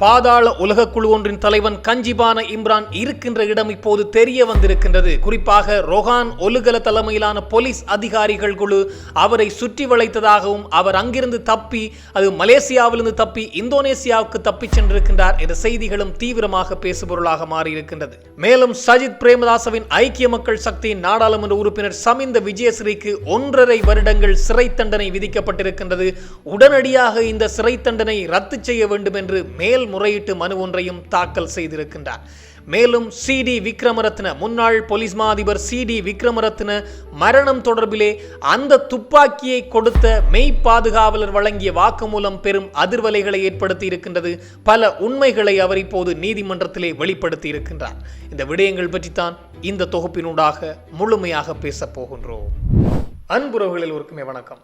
பாதாள உலகக்குழு ஒன்றின் தலைவன் கஞ்சிபான இம்ரான் இருக்கின்ற இடம் இப்போது தெரிய வந்திருக்கின்றது. குறிப்பாக ரொஹான் ஒலுகல தலைமையிலான போலீஸ் அதிகாரிகள் குழு அவரை சுற்றி வளைத்ததாகவும் அவர் அங்கிருந்து தப்பி அது மலேசியாவிலிருந்து தப்பி இந்தோனேசியாவுக்கு தப்பி சென்றிருக்கின்றார் என்ற செய்திகளும் தீவிரமாக பேசுபொருளாக மாறியிருக்கின்றது. மேலும் சஜித் பிரேமதாசவின் ஐக்கிய மக்கள் சக்தியின் நாடாளுமன்ற உறுப்பினர் சமிந்த விஜயஸ்ரீக்கு 1.5 வருடங்கள் சிறை தண்டனை விதிக்கப்பட்டிருக்கின்றது. உடனடியாக இந்த சிறை தண்டனை ரத்து செய்ய வேண்டும் என்று முறையீட்டு மனு ஒன்றையும் தாக்கல் செய்திருக்கின்றார். மேலும் சிடி விக்ரமரத்ன முன்னாள் போலீஸ் மா அதிபர் சிடி விக்ரமரத்ன மரணம் தொடர்பிலே அந்த துப்பாக்கியை கொடுத்த மெய் பாதுகாவலர் வழங்கிய வாக்குமூலம் பெரும் அதிர்வலைகளை ஏற்படுத்தி இருக்கின்றது. பல உண்மைகளை அவர் இப்போது நீதிமன்றத்திலே வெளிப்படுத்தி இருக்கின்றார். இந்த விடயங்கள் பற்றித்தான் இந்த தொகுப்பினூடாக முழுமையாக பேசப் போகின்றோம். அன்புறவுகளில் ஒருக்குமே வணக்கம்.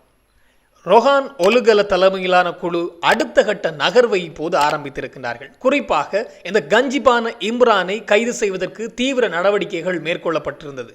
ரொஹான் ஒலுகல தலைமையிலான குழு அடுத்த கட்ட நகர்வை இப்போது ஆரம்பித்திருக்கின்றார்கள். குறிப்பாக இந்த கஞ்சிபான இம்ரானை கைது செய்வதற்கு தீவிர நடவடிக்கைகள் மேற்கொள்ளப்பட்டிருந்தது.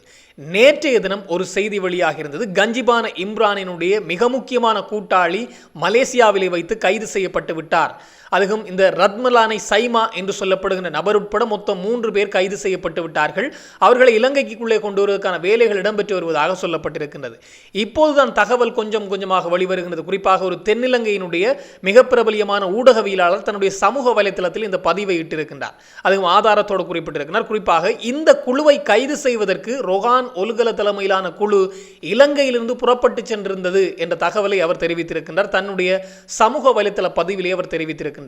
நேற்றைய தினம் ஒரு செய்தி வெளியாக இருந்தது. கஞ்சிபான இம்ரானினுடைய மிக முக்கியமான கூட்டாளி மலேசியாவிலே வைத்து கைது செய்யப்பட்டு விட்டார். அதுவும் இந்த ரத்மலானை சைமா என்று சொல்லப்படுகின்ற நபர் உட்பட மொத்தம் 3 பேர் கைது செய்யப்பட்டு விட்டார்கள். அவர்களை இலங்கைக்குள்ளே கொண்டு வருவதற்கான வேலைகள் இடம்பெற்று வருவதாக சொல்லப்பட்டிருக்கின்றது. இப்போதுதான் தகவல் கொஞ்சம் கொஞ்சமாக வெளிவருகின்றது. குறிப்பாக ஒரு தென்னிலங்கையினுடைய மிக பிரபலியமான ஊடகவியலாளர் தன்னுடைய சமூக வலைத்தளத்தில் இந்த பதிவை இட்டிருக்கின்றார். அதுவும் ஆதாரத்தோடு குறிப்பிட்டிருக்கிறார். குறிப்பாக இந்த குழுவை கைது செய்வதற்கு ரொஹான் ஒலுகல தலைமையிலான குழு இலங்கையிலிருந்து புறப்பட்டு சென்றிருந்தது என்ற தகவலை அவர் தெரிவித்திருக்கின்றார். தன்னுடைய சமூக வலைத்தள பதிவிலே அவர் தெரிவித்திருக்கின்றார்.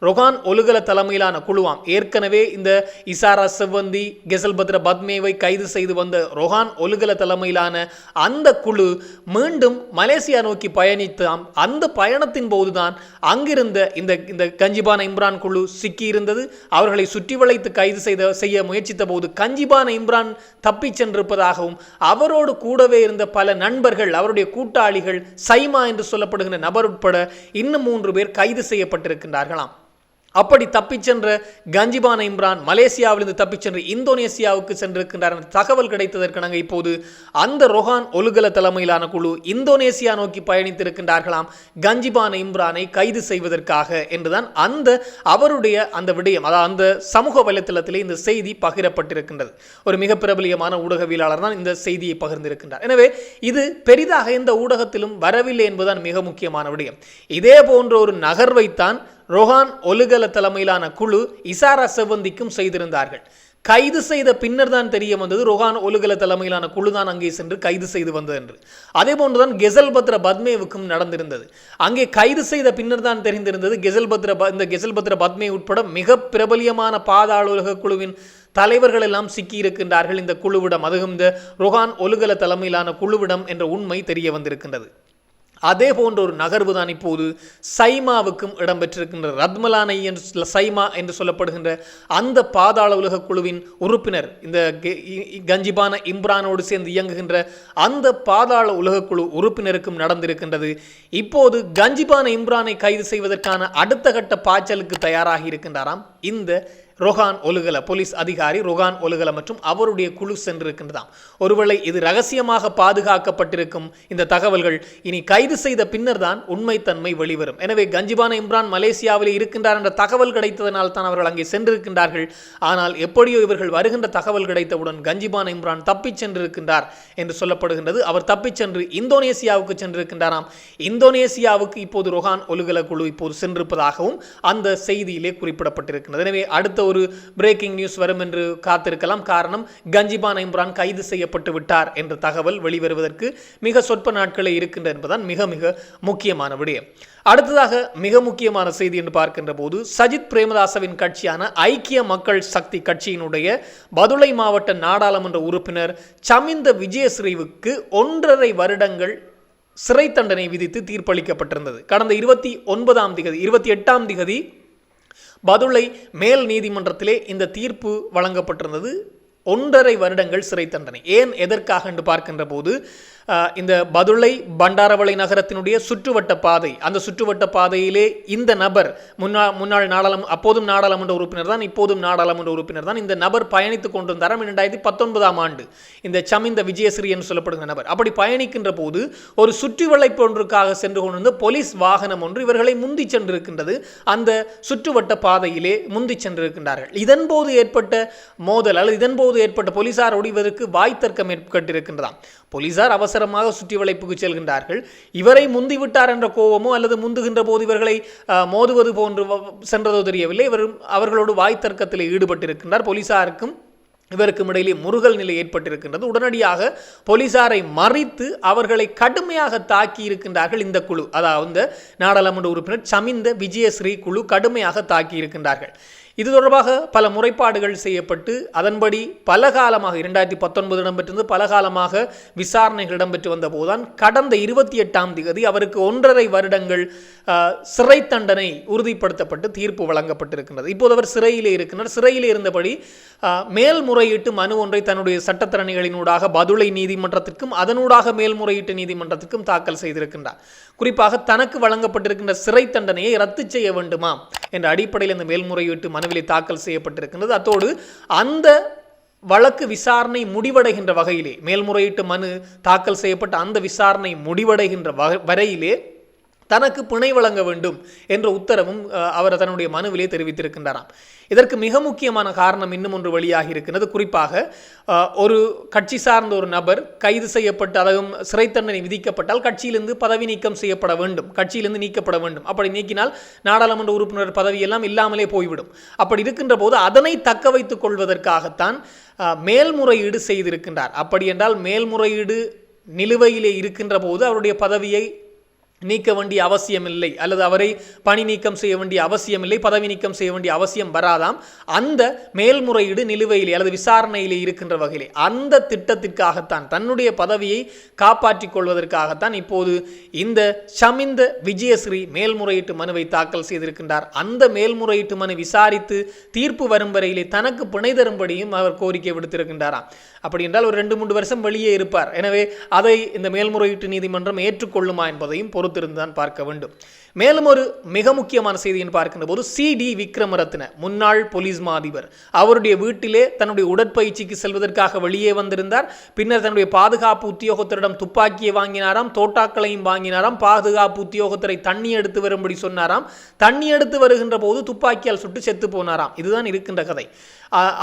ரொஹான் ஒலுகல தலைமையிலான குழுவாம் ஏற்கனவே இந்த இசாரா செவ்வந்தி கெசல்பத்ர பத்மேவை கைது செய்து வந்த ரொஹான் ஒலுகல தலைமையிலான அந்த குழு மீண்டும் மலேசியா நோக்கி பயணித்தாம். அந்த பயணத்தின் போதுதான் அங்கிருந்த இந்த கஞ்சிபான இம்ரான் குழு சிக்கி இருந்தது. அவர்களை சுற்றி வளைத்து கைது செய்ய முயற்சித்த போது கஞ்சிபான இம்ரான் தப்பி சென்றிருப்பதாகவும் அவரோடு கூடவே இருந்த பல நண்பர்கள் அவருடைய கூட்டாளிகள் சைமா என்று சொல்லப்படுகின்ற நபர் உட்பட இன்னும் 3 பேர் கைது செய்யப்பட்டிருக்கின்றார்களாம். அப்படி தப்பிச் சென்ற கஞ்சிபான இம்ரான் மலேசியாவிலிருந்து தப்பிச் சென்று இந்தோனேசியாவுக்கு சென்றிருக்கின்றார் என்ற தகவல் கிடைத்ததற்காக இப்போது அந்த ரொஹான் ஒலுகல தலைமையிலான குழு இந்தோனேசியா நோக்கி பயணித்திருக்கின்றார்களாம் கஞ்சிபான இம்ரானை கைது செய்வதற்காக என்றுதான் அவருடைய அந்த விடயம் அதாவது அந்த சமூக வலைத்தளத்திலே இந்த செய்தி பகிரப்பட்டிருக்கின்றது. ஒரு மிக பிரபலியமான ஊடகவியலாளர் தான் இந்த செய்தியை பகிர்ந்திருக்கின்றார். எனவே இது பெரிதாக எந்த ஊடகத்திலும் வரவில்லை என்பதுதான் மிக முக்கியமான விடயம். இதே போன்ற ஒரு நகர்வைத்தான் ரொஹான் ஒலுகல தலைமையிலான குழு இசாரா செவ்வந்திக்கும் செய்திருந்தார்கள். கைது செய்த பின்னர் தான் தெரிய வந்தது ரொஹான் ஒலுகல தலைமையிலான குழு தான் அங்கே சென்று கைது செய்து வந்தது என்று. அதே போன்றுதான் கெசல்பத்ர பத்மேவுக்கும் நடந்திருந்தது. அங்கே கைது செய்த பின்னர் தான் தெரிந்திருந்தது இந்த கெசல்பத்ர பத்மே உட்பட மிக பிரபலியமான பாதாள உலக குழுவின் தலைவர்கள் எல்லாம் சிக்கி இருக்கின்றார்கள் இந்த குழுவிடம். அதுவும் இந்த ரொஹான் ஒலுகல தலைமையிலான குழுவிடம் என்ற உண்மை தெரிய வந்திருக்கின்றது. அதே போன்ற ஒரு நகர்வு தான் இப்போது சைமாவுக்கும் இடம்பெற்றிருக்கின்ற ரத்மலானை என்று சைமா என்று சொல்லப்படுகின்ற அந்த பாதாள உலக குழுவின் உறுப்பினர் இந்த கஞ்சிபான இம்ரானோடு சேர்ந்து இயங்குகின்ற அந்த பாதாள உலக குழு உறுப்பினருக்கும் நடந்திருக்கின்றது. இப்போது கஞ்சிபான இம்ரானை கைது செய்வதற்கான அடுத்த கட்ட பாய்ச்சலுக்கு தயாராகி இருக்கின்றாராம் இந்த ரொஹான் ஒலுகல போலீஸ் அதிகாரி ரொஹான் ஒலுகல மற்றும் அவருடைய குழு சென்றிருக்கின்றதாம். ஒருவேளை இது ரகசியமாக பாதுகாக்கப்பட்டிருக்கும் இந்த தகவல்கள் இனி கைது செய்த பின்னர் தான் உண்மைத்தன்மை வெளிவரும். எனவே கஞ்சிபான இம்ரான் மலேசியாவில் இருக்கின்றார் என்ற தகவல் கிடைத்ததனால் தான் அவர்கள் அங்கே சென்றிருக்கின்றார்கள். ஆனால் எப்படியோ இவர்கள் வருகின்ற தகவல் கிடைத்தவுடன் கஞ்சிபான இம்ரான் தப்பிச் சென்றிருக்கின்றார் என்று சொல்லப்படுகின்றது. அவர் தப்பிச் சென்று இந்தோனேசியாவுக்கு சென்றிருக்கின்றாராம். இந்தோனேசியாவுக்கு இப்போது ரொஹான் ஒலுகல குழு இப்போது சென்றிருப்பதாகவும் அந்த செய்தியிலே குறிப்பிடப்பட்டிருக்கின்றது. எனவே அடுத்த ஒரு பிரேக்கிங் நியூஸ் வரும் என்று காத்திருக்கலாம். காரணம் கஞ்சிபான இம்ரான் கைது செய்யப்பட்டு விட்டார் என்ற தகவல் வெளிவருவதற்கு மிக சொற்ப நாட்களே இருக்கின்றன என்பதுதான் மிக மிக முக்கியமான விடயம். அடுத்ததாக மிக முக்கியமான செய்தி என்று பார்க்கின்ற போது சஜித் பிரேமதாசவின் கட்சியான ஐக்கிய மக்கள் சக்தி கட்சியினுடைய பதுளை மாவட்ட நாடாளுமன்ற உறுப்பினர் சமிந்த விஜயஸ்ரீவுக்கு 1.5 வருடங்கள் சிறை தண்டனை விதித்து தீர்ப்பளிக்கப்பட்டிருந்தது. கடந்த 28ஆம் திகதி பதுளை மேல் நீதிமன்றத்திலே இந்த தீர்ப்பு வழங்கப்பட்டிருந்தது. 1.5 வருடங்கள் சிறை தண்டனை. ஏன் எதற்காக என்று பார்க்கின்ற போது இந்த பதுளை பண்டாரவளை நகரத்தினுடைய சுற்றுவட்ட பாதை, அந்த சுற்றுவட்ட பாதையிலே இந்த நபர் முன்னாள் அப்போதும் நாடாளுமன்ற உறுப்பினர் தான், இப்போதும் நாடாளுமன்ற உறுப்பினர் தான், இந்த நபர் பயணித்துக் கொண்டிருந்தார் 2019 ஆண்டு. இந்த சமிந்த விஜயஸ்ரீ என்று சொல்லப்படுகிற நபர் அப்படி பயணிக்கின்ற போது ஒரு சுற்றி வளைப்பு ஒன்றுக்காக சென்று கொண்டிருந்த போலீஸ் வாகனம் ஒன்று இவர்களை முந்தி சென்றிருக்கின்றது. அந்த சுற்றுவட்ட பாதையிலே முந்தி சென்றிருக்கின்றார்கள். இதன் போது ஏற்பட்ட மோதல் அல்லது இதன் போது ஏற்பட்ட போலீசாரோடு இவருக்கு வாய்த்தர்க்கம் ஏற்பட்டிருக்கின்றதாம். போலீசார் அவசரமாக சுற்றி வளைப்புக்கு செல்கின்றார்கள். இவரை முந்திவிட்டார் என்ற கோபமோ அல்லது முந்துகின்ற போது இவர்களை மோதுவது போன்று சென்றதோ தெரியவில்லை. அவர்களோடு வாய்த்தர்க்கத்தில் ஈடுபட்டிருக்கின்றார். போலீசாருக்கும் இவருக்கும் இடையிலே முருகல் நிலை ஏற்பட்டிருக்கின்றது. உடனடியாக போலீசாரை மறித்து அவர்களை கடுமையாக தாக்கி இருக்கின்றார்கள். இந்த குழு, அதாவது நாடாளுமன்ற உறுப்பினர் சமிந்த விஜயஸ்ரீ குழு கடுமையாக தாக்கி இருக்கின்றார்கள். இது தொடர்பாக பல முறைப்பாடுகள் செய்யப்பட்டு அதன்படி பல காலமாக 2019 இடம்பெற்றது, பல காலமாக விசாரணைகள் இடம்பெற்று வந்த போதுதான் கடந்த 28ஆம் தேதி அவருக்கு 1.5 வருடங்கள் சிறை தண்டனை உறுதிப்படுத்தப்பட்டு தீர்ப்பு வழங்கப்பட்டிருக்கின்றது. இப்போது அவர் சிறையிலே இருக்கின்றார். சிறையிலே இருந்தபடி மேல்முறையீட்டு மனு ஒன்றை தன்னுடைய சட்டத்தரணிகளினூடாக பதுளை நீதிமன்றத்திற்கும் அதனூடாக மேல்முறையீட்டு நீதிமன்றத்திற்கும் தாக்கல் செய்திருக்கின்றார். குறிப்பாக தனக்கு வழங்கப்பட்டிருக்கின்ற சிறை தண்டனையை ரத்து செய்ய வேண்டுமா என்ற அடிப்படையில் இந்த மேல்முறையீட்டு மனுவிலே தாக்கல் செய்யப்பட்டிருக்கின்றது. அத்தோடு அந்த வழக்கு விசாரணை முடிவடைகின்ற வகையிலே, மேல்முறையீட்டு மனு தாக்கல் செய்யப்பட்ட அந்த விசாரணை முடிவடைகின்ற வரையிலே தனக்கு பிணை வழங்க வேண்டும் என்ற உத்தரவும் அவர் தன்னுடைய மனுவிலே தெரிவித்திருக்கின்றாராம். இதற்கு மிக முக்கியமான காரணம் இன்னும் ஒன்று வெளியாகி இருக்கின்றது. குறிப்பாக ஒரு கட்சி சார்ந்த ஒரு நபர் கைது செய்யப்பட்டு அதுவும் சிறை தண்டனை விதிக்கப்பட்டால் கட்சியிலிருந்து பதவி நீக்கம் செய்யப்பட வேண்டும், கட்சியிலிருந்து நீக்கப்பட வேண்டும். அப்படி நீக்கினால் நாடாளுமன்ற உறுப்பினர் பதவியெல்லாம் இல்லாமலே போய்விடும். அப்படி இருக்கின்ற போது அதனை தக்க வைத்துக் கொள்வதற்காகத்தான் மேல்முறையீடு செய்திருக்கின்றார். அப்படி என்றால் மேல்முறையீடு நிலுவையிலே இருக்கின்ற போது அவருடைய பதவியை நீக்க வேண்டிய அவசியம் இல்லை, அல்லது அவரை பணி நீக்கம் செய்ய வேண்டிய அவசியம் இல்லை, பதவி நீக்கம் செய்ய வேண்டிய அவசியம் வராதாம். அந்த மேல்முறையீடு நிலுவையிலே அல்லது விசாரணையிலே இருக்கின்ற வகையிலே அந்த திட்டத்திற்காகத்தான், தன்னுடைய பதவியை காப்பாற்றிக் கொள்வதற்காகத்தான் இப்போது இந்த சமிந்த விஜயஸ்ரீ மேல்முறையீட்டு மனுவை தாக்கல் செய்திருக்கின்றார். அந்த மேல்முறையீட்டு மனு விசாரித்து தீர்ப்பு வரும் வரையிலே தனக்கு பிணை தரும்படியும் அவர் கோரிக்கை விடுத்திருக்கின்றாராம். அப்படி என்றால் ஒரு 2-3 வருஷம் வெளியே இருப்பார். எனவே அதை இந்த மேல்முறையீட்டு நீதிமன்றம் ஏற்றுக்கொள்ளுமா என்பதையும் பொறுத்திருந்துதான் பார்க்க வேண்டும். மேலும் ஒரு மிக முக்கியமான செய்தியின் பார்க்கின்ற போது CD விக்ரமரத்ன முன்னாள் போலீஸ் மா அதிபர் அவருடைய வீட்டிலே தன்னுடைய உடற்பயிற்சிக்கு செல்வதற்காக வெளியே வந்திருந்தார். பின்னர் தன்னுடைய பாதுகாப்பு உத்தியோகத்தரிடம் துப்பாக்கியை வாங்கினாராம், தோட்டாக்களையும் வாங்கினாராம். பாதுகாப்பு உத்தியோகத்தரை தண்ணி எடுத்து வரும்படி சொன்னாராம். தண்ணி எடுத்து வருகின்ற போது துப்பாக்கியால் சுட்டு செத்து போனாராம். இதுதான் இருக்கின்ற கதை.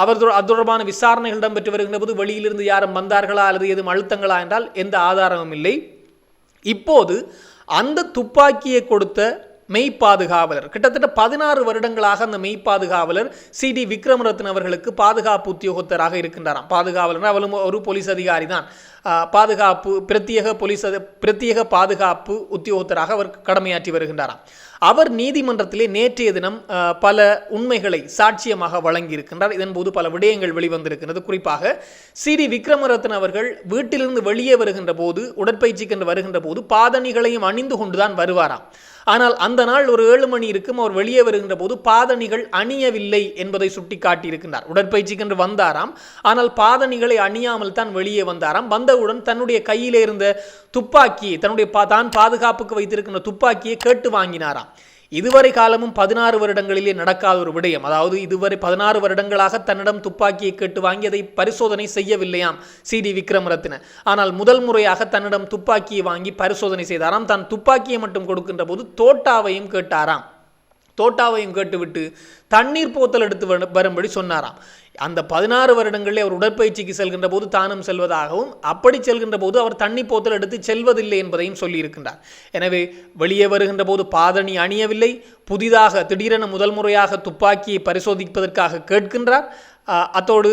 அது தொடர்பான விசாரணைகள் இடம்பெற்று வருகின்ற போது வெளியிலிருந்து யாரும் வந்தார்களா அல்லது எதுவும் அழுத்தங்களா என்றால் எந்த ஆதாரமும் இல்லை. இப்போது அந்த துப்பாக்கியை கொடுத்த மெய்ப்பாதுகாவலர், கிட்டத்தட்ட 16 வருடங்களாக அந்த மெய்ப்பாதுகாவலர் CD விக்ரமரத்ன அவர்களுக்கு பாதுகாப்பு உத்தியோகத்தராக இருக்கின்றாராம். பாதுகாவலர் அவரும் ஒரு போலீஸ் அதிகாரி தான். பாதுகாப்பு பிரத்யேக பாதுகாப்பு உத்தியோகத்தராக அவர் கடமையாற்றி வருகின்றாராம். அவர் நீதிமன்றத்திலே நேற்றைய தினம் பல உண்மைகளை சாட்சியமாக வழங்கியிருக்கின்றார். இதன்போது பல விடயங்கள் வெளிவந்திருக்கின்றது. குறிப்பாக CD விக்ரமரத்ன அவர்கள் வீட்டிலிருந்து வெளியே வருகின்ற போது, உடற்பயிற்சிக்கு வருகின்ற போது பாதணிகளையும் அணிந்து கொண்டுதான் வருவாராம். ஆனால் அந்த நாள் ஒரு 7 மணி இருக்கும், அவர் வெளியே வருகின்ற போது பாதணிகள் அணியவில்லை என்பதை சுட்டி காட்டியிருக்கின்றார். உடற்பயிற்சிக்கு வந்தாராம், ஆனால் பாதணிகளை அணியாமல் தான் வெளியே வந்தாராம். வந்தவுடன் தன்னுடைய கையிலே இருந்த துப்பாக்கியை, தான் பாதுகாப்புக்கு வைத்திருக்கின்ற துப்பாக்கியை கேட்டு வாங்கினாராம். இதுவரை காலமும் 16 வருடங்களிலே நடக்காத ஒரு விடயம். அதாவது இதுவரை 16 வருடங்களாக தன்னிடம் துப்பாக்கியை கேட்டு வாங்கி அதை பரிசோதனை செய்யவில்லையாம் CD விக்ரமரத்ன. ஆனால் முதல் முறையாக தன்னிடம் துப்பாக்கியை வாங்கி பரிசோதனை செய்தாராம். தான் துப்பாக்கியை மட்டும் கொடுக்கின்ற போது தோட்டாவையும் கேட்டாராம். தோட்டாவையும் கேட்டுவிட்டு தண்ணீர் போத்தல் எடுத்து வரும்படி சொன்னாராம். அந்த 16 வருடங்களில் அவர் உடற்பயிற்சிக்கு செல்கின்ற போது தானும் செல்வதாகவும், அப்படி செல்கின்ற போது அவர் தண்ணி போத்தல் எடுத்து செல்வதில்லை என்பதையும் சொல்லியிருக்கின்றார். எனவே வெளியே வருகின்ற போது பாதணி அணியவில்லை, புதிதாக திடீரென முதல் முறையாக துப்பாக்கியை பரிசோதிப்பதற்காக கேட்கின்றார். அத்தோடு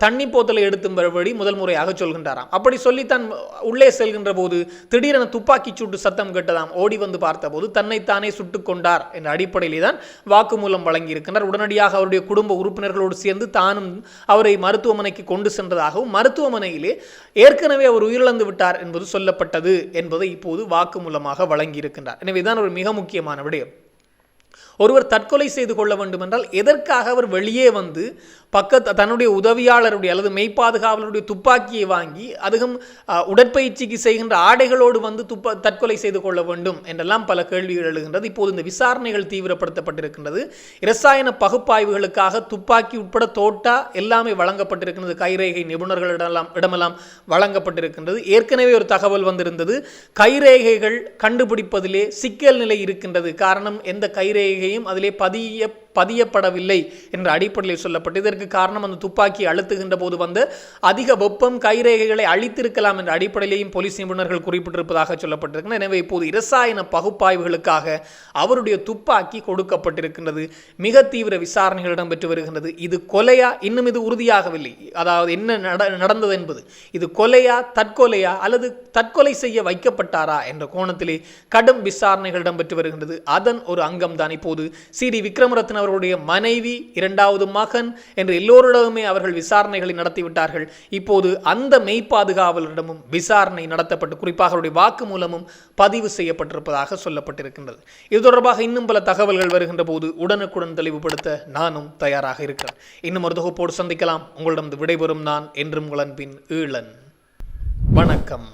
தண்ணி போத்தலை எடுத்தும் வரும்படி முதல் முறையாக சொல்கின்றாராம். அப்படி சொல்லி தான் உள்ளே செல்கின்ற போது திடீரென துப்பாக்கி சூட்டு சத்தம் கேட்டதாம். ஓடி வந்து பார்த்தபோது தன்னைத்தானே சுட்டுக் கொண்டார் என்ற அடிப்படையிலே தான் வாக்குமூலம் வழங்கியிருக்கின்றார். உடனடியாக அவருடைய குடும்ப உறுப்பினர்களோடு சேர்ந்து தானும் அவரை மருத்துவமனைக்கு கொண்டு சென்றதாகவும், மருத்துவமனையிலே ஏற்கனவே அவர் உயிரிழந்து விட்டார் என்பது சொல்லப்பட்டது என்பதை இப்போது வாக்குமூலமாக வழங்கியிருக்கின்றார். எனவே தான் ஒரு மிக முக்கியமான விடயம். ஒருவர் தற்கொலை செய்து கொள்ள வேண்டும் என்றால் எதற்காக அவர் வெளியே வந்து தன்னுடைய உதவியாளருடைய அல்லது மெய்ப்பாதுகாவலருடைய துப்பாக்கியை வாங்கி அதுவும் உடற்பயிற்சிக்கு செய்கின்ற ஆடைகளோடு வந்து தற்கொலை செய்து கொள்ள வேண்டும் என்றெல்லாம் பல கேள்விகள் எழுகின்றது. இப்போது இந்த விசாரணைகள் தீவிரப்படுத்தப்பட்டிருக்கின்றது. இரசாயன பகுப்பாய்வுகளுக்காக துப்பாக்கி உட்பட தோட்டா எல்லாமே வழங்கப்பட்டிருக்கின்றது. கைரேகை நிபுணர்களிடமெல்லாம் வழங்கப்பட்டிருக்கின்றது. ஏற்கனவே ஒரு தகவல் வந்திருந்தது, கைரேகைகள் கண்டுபிடிப்பதிலே சிக்கல் நிலை இருக்கின்றது. காரணம், எந்த கைரேகையும் அதிலே பதியப்படவில்லை என்ற அடிப்படையில் சொல்லப்பட்டு, இதற்கு காரணம் அந்த துப்பாக்கி அழுத்துகின்ற போது வந்து அதிக வெப்பம் கைரேகைகளை அழித்திருக்கலாம் என்ற அடிப்படையிலேயும் போலீஸ் நிபுணர்கள் குறிப்பிட்டிருப்பதாக சொல்லப்பட்டிருக்கிறது. எனவே இப்போது இரசாயன பகுப்பாய்வுகளுக்காக அவருடைய துப்பாக்கி கொடுக்கப்பட்டிருக்கின்றது. மிக தீவிர விசாரணைகள் இடம்பெற்று வருகின்றது. இது கொலையா, இன்னும் இது உறுதியாகவில்லை. அதாவது என்ன நடந்தது என்பது, இது கொலையா தற்கொலையா அல்லது தற்கொலை செய்ய வைக்கப்பட்டாரா என்ற கோணத்திலே கடும் விசாரணைகள் இடம்பெற்று வருகின்றது. அதன் ஒரு அங்கம் தான் இப்போது சி.டி. விக்ரமரத்ன அவருடைய மனைவி, இரண்டாவது மகன் என்று எல்லோரிடமுமே அவர்கள் விசாரணைகளை நடத்திவிட்டார்கள். இப்போது அந்த மெய்ப்பாதுகாவலரிடமும் விசாரணை நடத்தப்பட்டு குறிப்பாக அவருடைய வாக்குமூலமும் பதிவு செய்யப்பட்டிருப்பதாக சொல்லப்பட்டிருக்கின்றது. இது தொடர்பாக இன்னும் பல தகவல்கள் வருகின்ற போது உடனுக்குடன் தெளிவுபடுத்த நானும் தயாராக இருக்கிறேன். இன்னும் ஒரு தொகுப்போடு சந்திக்கலாம். உங்களிடம் விடைபெறும் நான் என்றும் உங்கள் அன்பின் ஈழன். வணக்கம்.